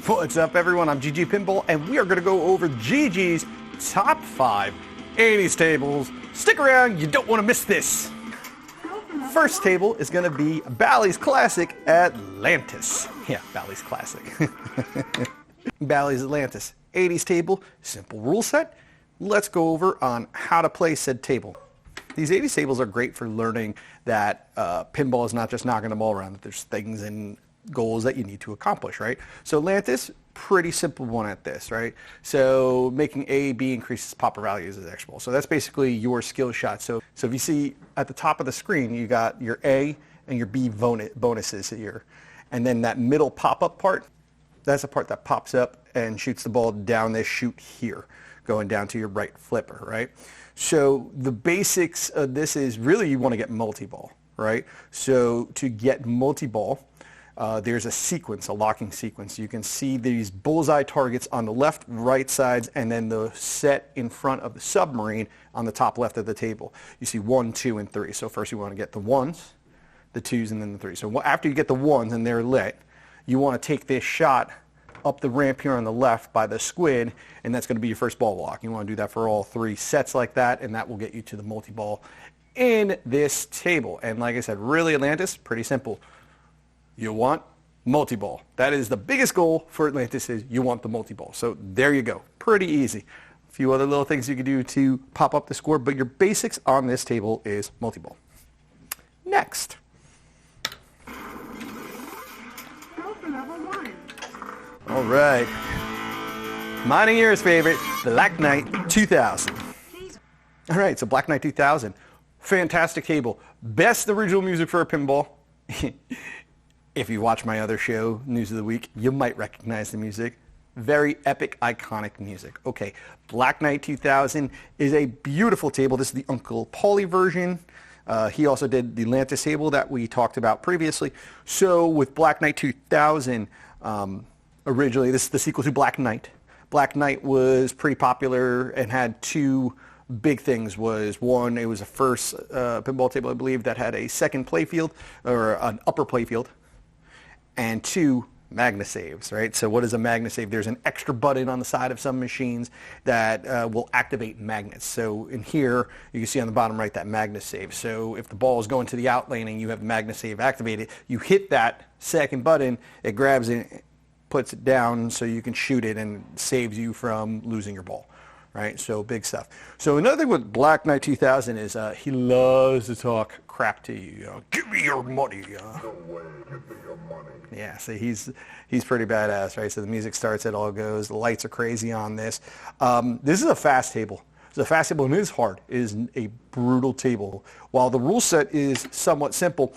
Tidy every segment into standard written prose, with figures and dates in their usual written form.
What's up, everyone? I'm GGPinball, and we are going to go over GG's top 5 80s tables. Stick around, you don't want to miss this. First table is going to be Bally's classic Atlantis. Yeah, Bally's classic. Bally's Atlantis 80s table, simple rule set. Let's go over on how to play said table. These 80s tables are great for learning that pinball is not just knocking the ball around, that there's things and goals that you need to accomplish, right? So Atlantis, pretty simple one at this, right? So making A, B increases popper values as extra ball. So that's basically your skill shot. So if you see at the top of the screen, you got your A and your B bonuses here. And then that middle pop-up part, that's the part that pops up and shoots the ball down this chute here, going down to your right flipper, right? So the basics of this is really you want to get multi-ball, right? So to get multi-ball, there's a sequence, a locking sequence. You can see these bullseye targets on the left, right sides, and then the set in front of the submarine on the top left of the table. You see 1, 2, and 3. So first you want to get the 1s, the 2s, and then the 3s. So after you get the 1s and they're lit, you want to take this shot up the ramp here on the left by the squid, and that's going to be your first ball lock. You want to do that for all 3 sets like that, and that will get you to the multi-ball in this table. And like I said, really Atlantis, pretty simple. You want multi-ball. That is the biggest goal for Atlantis, is you want the multi-ball. So there you go. Pretty easy. A few other little things you can do to pop up the score, but your basics on this table is multi-ball. Next. All right. Mine and yours favorite, Black Knight 2000. All right, so Black Knight 2000. Fantastic table. Best original music for a pinball. If you watch my other show, News of the Week, you might recognize the music. Very epic, iconic music. Okay, Black Knight 2000 is a beautiful table. This is the UnclePaulie version. He also did the Atlantis table that we talked about previously. So with Black Knight 2000, originally, this is the sequel to Black Knight. Black Knight was pretty popular and had 2 big things. One, it was the first pinball table, I believe, that had a second playfield, or an upper playfield. And 2, magna saves, right? So what is a magna save? There's an extra button on the side of some machines that will activate magnets. So in here, you can see on the bottom right that magna save. So if the ball is going to the out lane and you have the magna save activated, you hit that second button, it grabs it, puts it down so you can shoot it, and saves you from losing your ball. Right, so big stuff. So another thing with Black Knight 2000 is he loves to talk crap to you. Give me your money. No way, give me your money. Yeah, so he's pretty badass, right? So the music starts, it all goes. The lights are crazy on this. This is a fast table. It's a fast table, and it is hard. It is a brutal table. While the rule set is somewhat simple,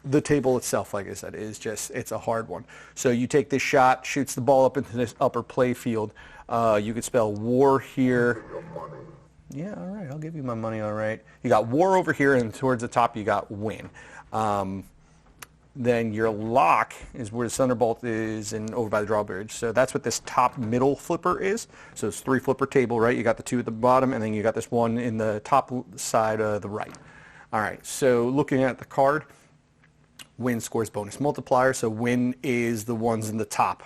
the table itself, like I said, it's a hard one. So you take this shot, shoots the ball up into this upper play field. You could spell war here. Yeah, all right, I'll give you my money, all right. You got war over here, and towards the top you got win. Then your lock is where the Thunderbolt is, and over by the drawbridge. So that's what this top middle flipper is. So it's 3 flipper table, right? You got the 2 at the bottom, and then you got this one in the top side of the right. All right, so looking at the card, win scores bonus multiplier. So win is the ones in the top,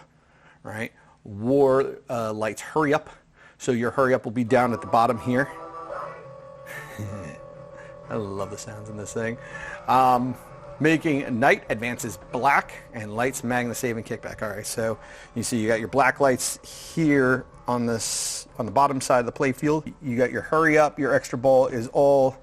right? War lights hurry up. So your hurry up will be down at the bottom here. I love the sounds in this thing. Making night advances black, and lights magna save and kickback. All right, so you see you got your black lights here on the bottom side of the play field. You got your hurry up, your extra ball is all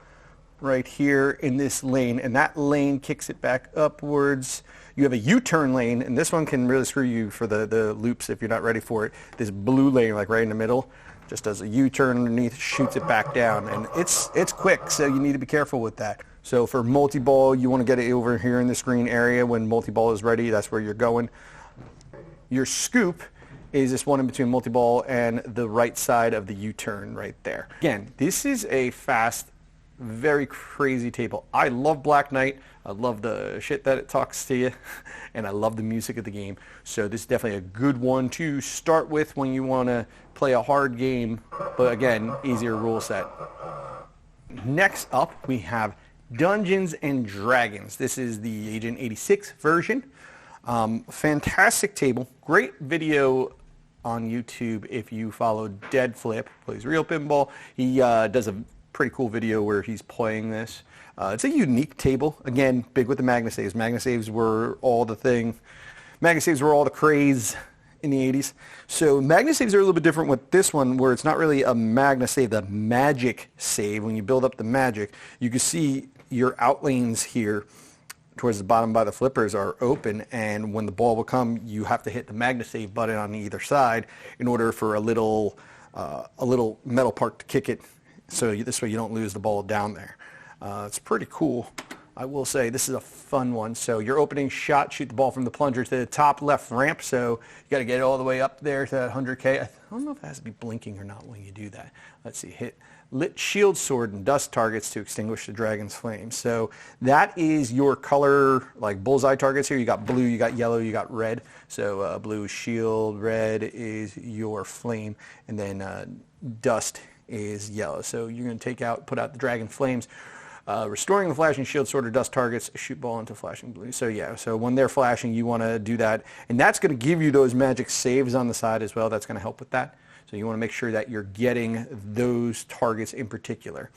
right here in this lane, and that lane kicks it back upwards. You have a U-turn lane, and this one can really screw you for the loops if you're not ready for it. This blue lane, like right in the middle, just does a U-turn underneath, shoots it back down, and it's quick, so you need to be careful with that. So for multi-ball, you want to get it over here in this green area. When multi-ball is ready, that's where you're going. Your scoop is this one in between multi-ball and the right side of the U-turn right there. Again, this is a fast, very crazy table. I love Black Knight. I love the shit that it talks to you, and I love the music of the game. So this is definitely a good one to start with when you want to play a hard game, but again, easier rule set. Next up, we have Dungeons and Dragons. This is the Agent 86 version. Fantastic table. Great video on YouTube if you follow Dead Flip, plays real pinball. He does a pretty cool video where he's playing this. It's a unique table. Again, big with the MagnaSaves. MagnaSaves were all the thing. MagnaSaves were all the craze in the 80s. So MagnaSaves are a little bit different with this one, where it's not really a MagnaSave, the magic save. When you build up the magic, you can see your outlanes here towards the bottom by the flippers are open, and when the ball will come, you have to hit the MagnaSave button on either side in order for a little metal part to kick it, so this way you don't lose the ball down there. It's pretty cool. I will say this is a fun one. So your opening shot, shoot the ball from the plunger to the top left ramp. So you got to get it all the way up there to that 100K. I don't know if it has to be blinking or not when you do that. Let's see. Hit lit shield, sword, and dust targets to extinguish the dragon's flame. So that is your color, like bullseye targets here. You got blue, you got yellow, you got red. So blue is shield, red is your flame, and then dust is yellow. So you're going to put out the dragon flames. Restoring the flashing shield, sword, or dust targets, shoot ball into flashing blue. So yeah, so when they're flashing, you want to do that. And that's going to give you those magic saves on the side as well. That's going to help with that. So you want to make sure that you're getting those targets in particular.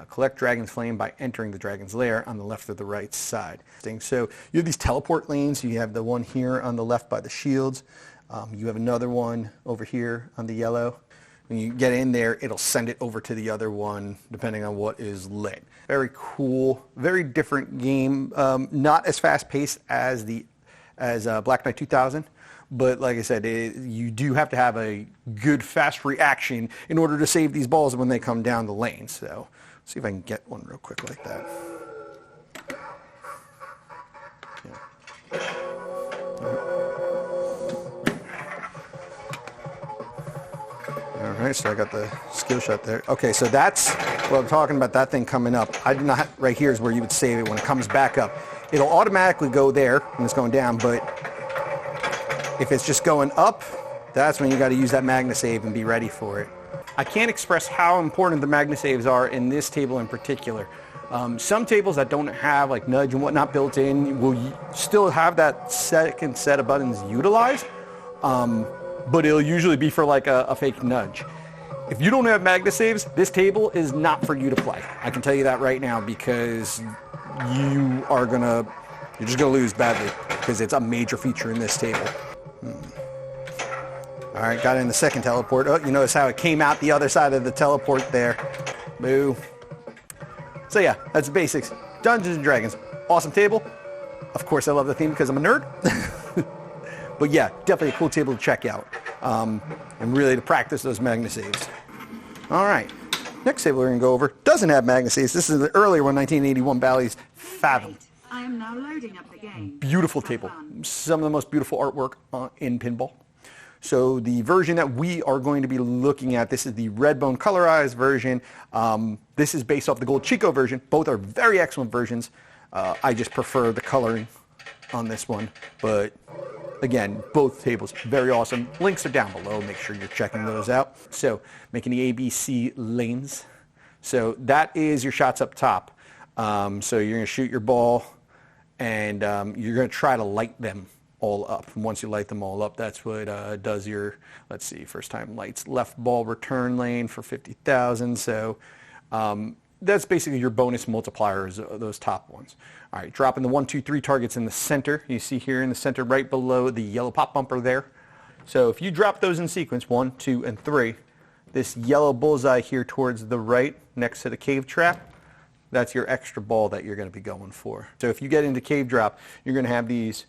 Collect Dragon's Flame by entering the Dragon's Lair on the left or the right side. So you have these teleport lanes. You have the one here on the left by the shields. You have another one over here on the yellow. When you get in there, it'll send it over to the other one depending on what is lit. Very cool, very different game. Not as fast paced as Black Knight 2000, but like I said, you do have to have a good fast reaction in order to save these balls when they come down the lane. So let's see if I can get one real quick like that. Yeah. All right, so I got the skill shot there. Okay, so that's what I'm talking about, that thing coming up. I did not, right here is where you would save it when it comes back up. It'll automatically go there when it's going down, but if it's just going up, that's when you got to use that MagnaSave and be ready for it. I can't express how important the MagnaSaves are in this table in particular. Some tables that don't have like nudge and whatnot built in will still have that second set of buttons utilized. But it'll usually be for like a fake nudge. If you don't have MagnaSaves, this table is not for you to play. I can tell you that right now, because you're just gonna lose badly, because it's a major feature in this table. All right, got in the second teleport. Oh, you notice how it came out the other side of the teleport there. Boo. So yeah, that's the basics. Dungeons and Dragons, awesome table. Of course, I love the theme because I'm a nerd. But yeah, definitely a cool table to check out, and really to practice those MagnaSaves. All right, next table we're going to go over doesn't have MagnaSaves. This is the earlier one, 1981 Bally's Fathom. I am now loading up the game. Beautiful table. Some of the most beautiful artwork in pinball. So the version that we are going to be looking at, this is the Redbone colorized version. This is based off the Goldchicco version. Both are very excellent versions. I just prefer the coloring on this one, but again, both tables very awesome. Links are down below. Make sure you're checking those out. So making the ABC lanes. So that is your shots up top. So you're going to shoot your ball, and you're going to try to light them all up. And once you light them all up, that's what does your, let's see, first time lights left ball return lane for 50,000. So that's basically your bonus multipliers, those top ones. All right, dropping the 1, 2, 3 targets in the center. You see here in the center right below the yellow pop bumper there. So if you drop those in sequence, 1, 2, and 3, this yellow bullseye here towards the right next to the cave trap, that's your extra ball that you're going to be going for. So if you get into cave drop, you're going to have these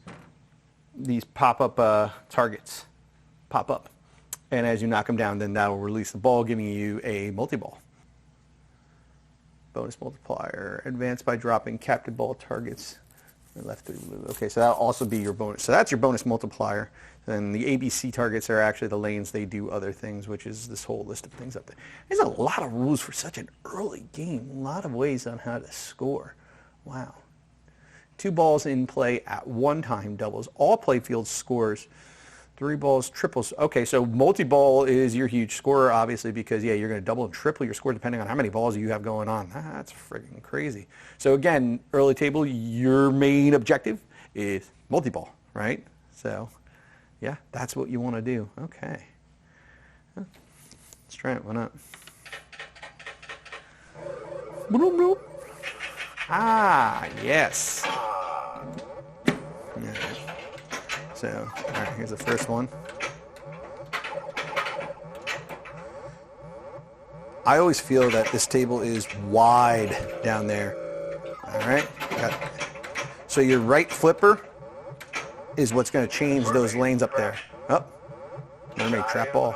pop-up targets pop up. And as you knock them down, then that will release the ball, giving you a multi-ball. Bonus multiplier, advance by dropping captive ball targets. Left through blue. Okay, so that'll also be your bonus. So that's your bonus multiplier. Then the ABC targets are actually the lanes. They do other things, which is this whole list of things up there. There's a lot of rules for such an early game. A lot of ways on how to score. Wow. 2 balls in play at one time, doubles. All playfield scores. 3 balls, triples. Okay, so multi-ball is your huge scorer, obviously, because, yeah, you're going to double and triple your score depending on how many balls you have going on. That's friggin' crazy. So, again, early table, your main objective is multi-ball, right? So, yeah, that's what you want to do. Okay. Let's try it. Why not? Ah, yes. Yeah. So, all right, here's the first one. I always feel that this table is wide down there. All right. So your right flipper is what's going to change those lanes up there. Oh, mermaid trap ball.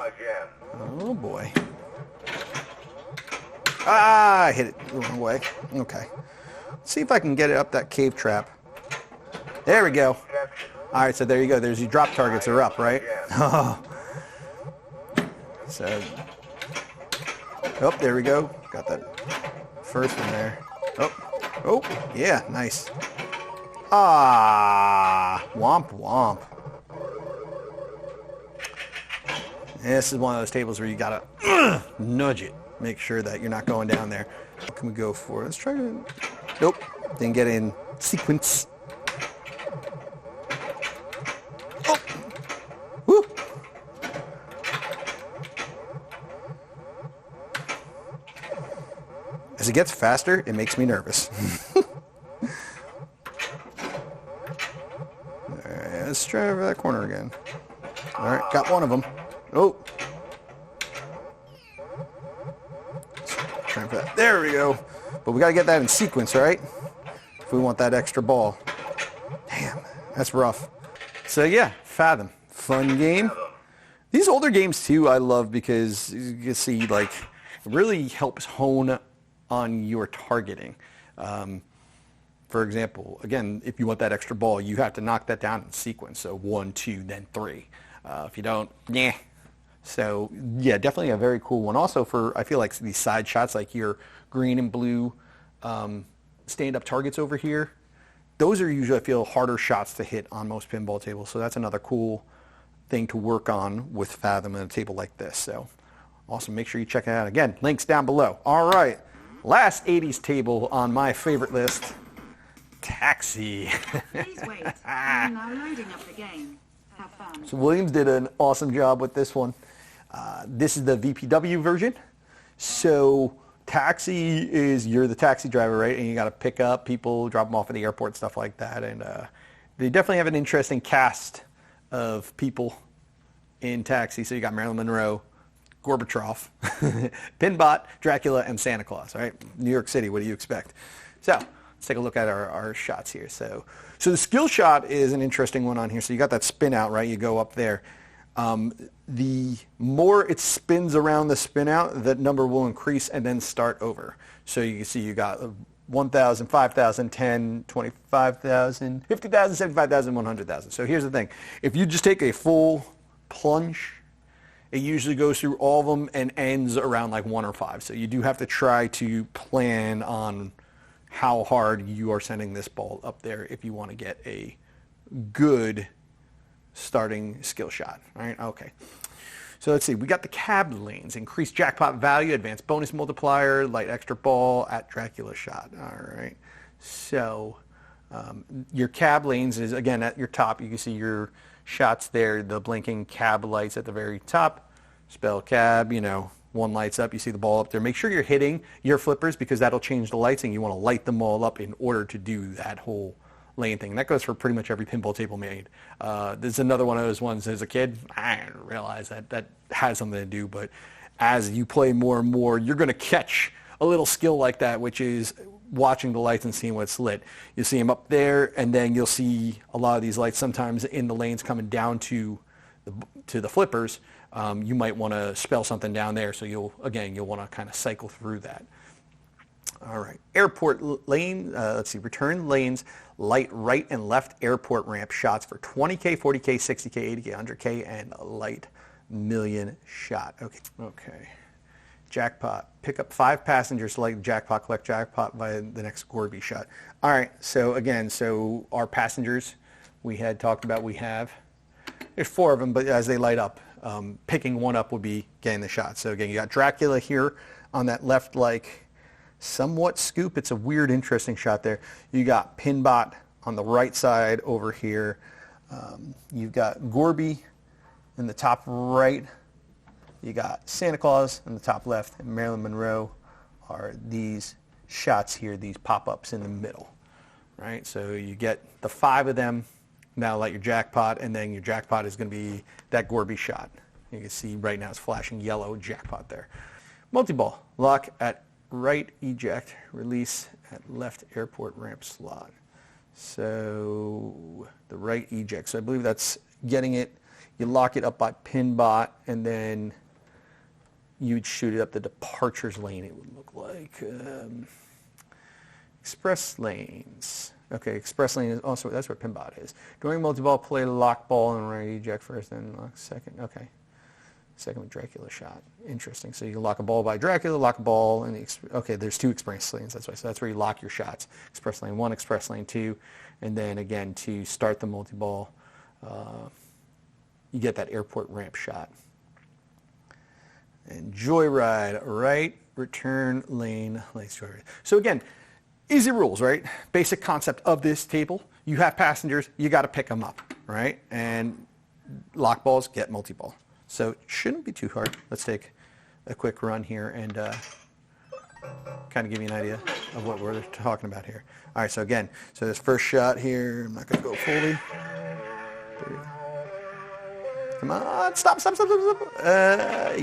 Oh boy. Ah, I hit it the wrong way. Okay. Let's see if I can get it up that cave trap. There we go. All right, so there you go. There's your drop targets are up, right? Oh. So, oh, there we go. Got that first one there. Oh, yeah, nice. Ah, womp womp. This is one of those tables where you gotta nudge it. Make sure that you're not going down there. What can we go for? Let's try to, nope, didn't get in sequence. Oh, woo. As it gets faster, it makes me nervous. Alright, let's try over that corner again. Alright, got one of them. Oh. Try for that. There we go. But we got to get that in sequence, right? If we want that extra ball. Damn, that's rough. So yeah, Fathom. Fun game. These older games too I love because you can see like it really helps hone on your targeting. For example, again, if you want that extra ball, you have to knock that down in sequence. So 1, 2, then 3. If you don't, yeah. So yeah, definitely a very cool one. Also for, I feel like these side shots, like your green and blue stand-up targets over here, those are usually, I feel, harder shots to hit on most pinball tables. So that's another cool thing to work on with Fathom on a table like this. So awesome. Make sure you check it out. Again, links down below. All right. Last 80s table on my favorite list, Taxi. Please wait. I'm now loading up the game. Have fun. So Williams did an awesome job with this one. This is the VPW version. So Taxi is, you're the taxi driver, right? And you got to pick up people, drop them off at the airport, stuff like that. And they definitely have an interesting cast of people in Taxi. So you got Marilyn Monroe, Gorbachev, Pinbot, Dracula, and Santa Claus, right? New York City, what do you expect? So let's take a look at our shots here. So the skill shot is an interesting one on here. So you got that spin out, right? You go up there. The more it spins around the spin out, that number will increase and then start over. So you can see you got 1,000, 5,000, 10, 25,000, 50,000, 75,000, 100,000. So here's the thing. If you just take a full plunge, it usually goes through all of them and ends around like 1 or 5. So you do have to try to plan on how hard you are sending this ball up there if you want to get a good starting skill shot. All right, okay. So let's see, we got the cab lanes, increased jackpot value, advanced bonus multiplier, light extra ball at Dracula shot. All right, so your cab lanes is, again, at your top, you can see your shots there, the blinking cab lights at the very top. Spell cab, you know, one lights up, you see the ball up there. Make sure you're hitting your flippers because that'll change the lights and you want to light them all up in order to do that whole lane thing. And that goes for pretty much every pinball table made. There's another one of those ones as a kid. I didn't realize that has something to do, but as you play more and more, you're going to catch a little skill like that, which is watching the lights and seeing what's lit. You see them up there, and then you'll see a lot of these lights sometimes in the lanes coming down to the flippers. You might want to spell something down there, so you'll want to kind of cycle through that. All right, airport lane, let's see, return lanes, light right and left airport ramp shots for 20K, 40K, 60K, 80K, 100K, and a light million shot. Okay. Jackpot, pick up 5 passengers, select jackpot, collect jackpot via the next Gorby shot. All right, so again, our passengers we had talked about, there's 4 of them, but as they light up, picking one up would be getting the shot. So again, you got Dracula here on that left, like, somewhat scoop. It's a weird, interesting shot there. You got Pinbot on the right side over here, you've got Gorby in the top right. You got Santa Claus in the top left, and Marilyn Monroe are these shots here, these pop-ups in the middle, right? So you get the 5 of them. Now light your jackpot, and then your jackpot is going to be that Gorby shot. You can see right now it's flashing yellow jackpot there. Multi-ball, lock at right eject, release at left airport ramp slot. So the right eject, so I believe that's getting it. You lock it up by Pinbot, and then you would shoot it up the departures lane, it would look like. Express lanes. Okay, express lane is also, that's where Pinbot is. During multi-ball, play lock ball and right eject first, then lock second. Okay. Second with Dracula shot. Interesting. So you lock a ball by Dracula, lock a ball, and okay, there's 2 express lanes. That's why. So that's where you lock your shots. Express lane 1, express lane 2, and then again to start the multi-ball, you get that airport ramp shot. And Joyride, right, return lane, late Joyride. So again, easy rules, right? Basic concept of this table. You have passengers, you got to pick them up, right? And lock balls get multi-ball. So it shouldn't be too hard. Let's take a quick run here and kind of give you an idea of what we're talking about here. All right, so again, so this first shot here, I'm not going to go fully. 3. Come on, stop.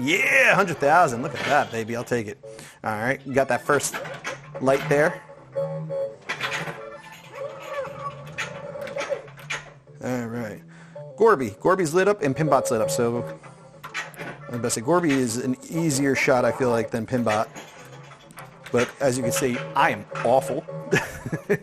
Yeah, 100,000. Look at that, baby. I'll take it. All right, you got that first light there. All right. Gorby's lit up and Pinbot's lit up. So I'm best say Gorby is an easier shot, I feel like, than Pinbot. But as you can see, I am awful. I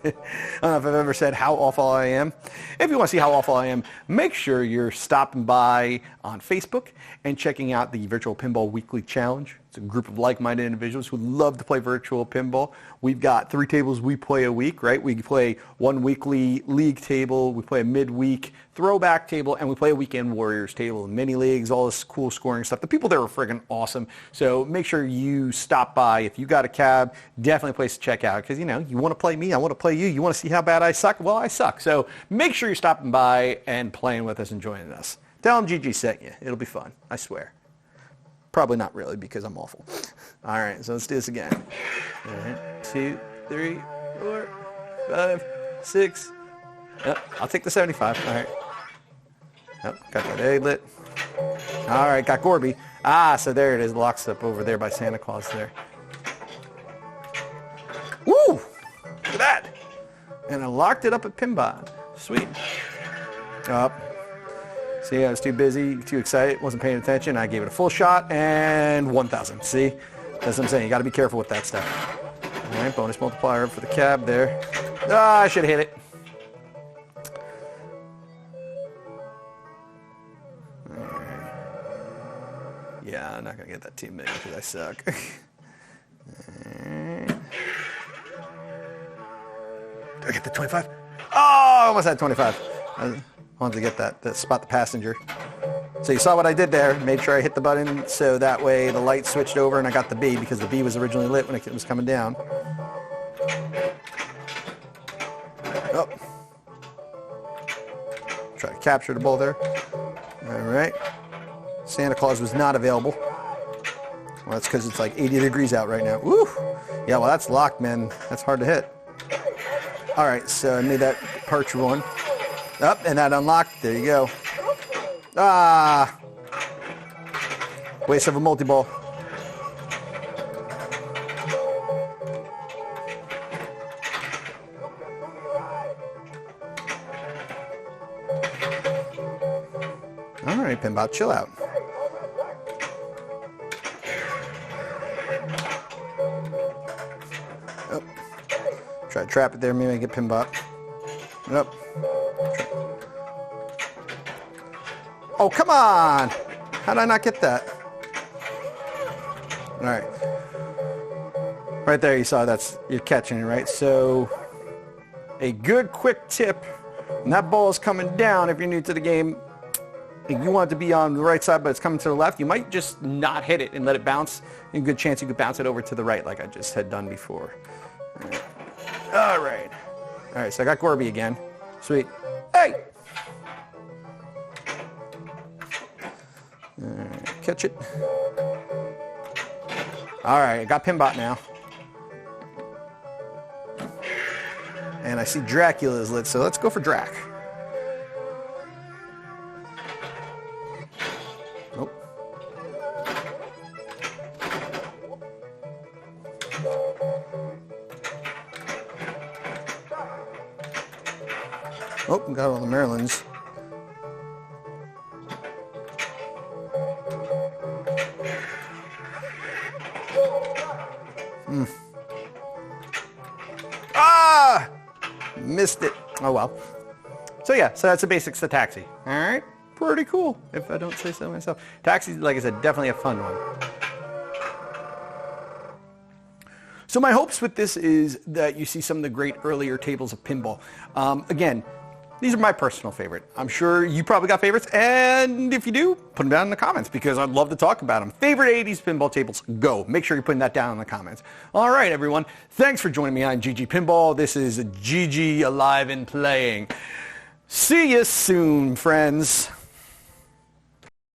don't know if I've ever said how awful I am. If you want to see how awful I am, make sure you're stopping by on Facebook and checking out the Virtual Pinball Weekly Challenge. It's a group of like-minded individuals who love to play virtual pinball. We've got 3 tables we play a week, right? We play 1 weekly league table, we play a midweek throwback table, and we play a weekend Warriors table, mini leagues, all this cool scoring stuff. The people there are friggin' awesome. So make sure you stop by. If you got a cab, definitely a place to check out because, you know, you want to play me, I want to play you. You want to see how bad I suck? Well, I suck. So make sure you're stopping by and playing with us and joining us. Tell them GG sent you. It'll be fun. I swear. Probably not really because I'm awful. All right, so let's do this again. 1, 2, 3, 4, 5, 6. Yep, I'll take the 75. All right. Yep, got that egg lit. All right, got Gorby. Ah, so there it is. Locks up over there by Santa Claus there. Woo! Look at that. And I locked it up at Pinball. Sweet. Up. See, I was too busy, too excited, wasn't paying attention. I gave it a full shot and 1,000. See? That's what I'm saying. You got to be careful with that stuff. All right, bonus multiplier up for the cab there. Ah, I should have hit it. All right. Yeah, I'm not going to get that 2 million because I suck. Right. Did I get the 25? Oh, I almost had 25. I wanted to get that spot the passenger. So you saw what I did there. Made sure I hit the button so that way the light switched over and I got the B because the B was originally lit when it was coming down. Oh. Try to capture the ball there. All right. Santa Claus was not available. Well, that's because it's like 80 degrees out right now. Woo! Yeah, well, that's locked, man. That's hard to hit. All right, so I made that departure one. Up, and that unlocked. There you go. Ah! Waste of a multi-ball. All right, Pinball, chill out. Oh. Try to trap it there, maybe I get Pinball. Up. Oh, come on! How did I not get that? All right. Right there, you saw you're catching it, right? So, a good quick tip, when that ball is coming down, if you're new to the game, if you want it to be on the right side, but it's coming to the left, you might just not hit it and let it bounce. A good chance you could bounce it over to the right like I just had done before. All right. All right, so I got Gorby again. Sweet. Hey! Alright, catch it. Alright, I got Pinbot now. And I see Dracula's lit, so let's go for Drac. Nope. Oh, got all the Marylands. Ah! Missed it. Oh well. So yeah, so that's the basics of Taxi. All right, pretty cool, if I don't say so myself. Taxi, like I said, definitely a fun one. So my hopes with this is that you see some of the great earlier tables of pinball. Again, these are my personal favorite. I'm sure you probably got favorites, and if you do, put them down in the comments because I'd love to talk about them. Favorite 80s pinball tables, go. Make sure you're putting that down in the comments. All right, everyone. Thanks for joining me on GGPinball. This is GG Alive and Playing. See you soon, friends.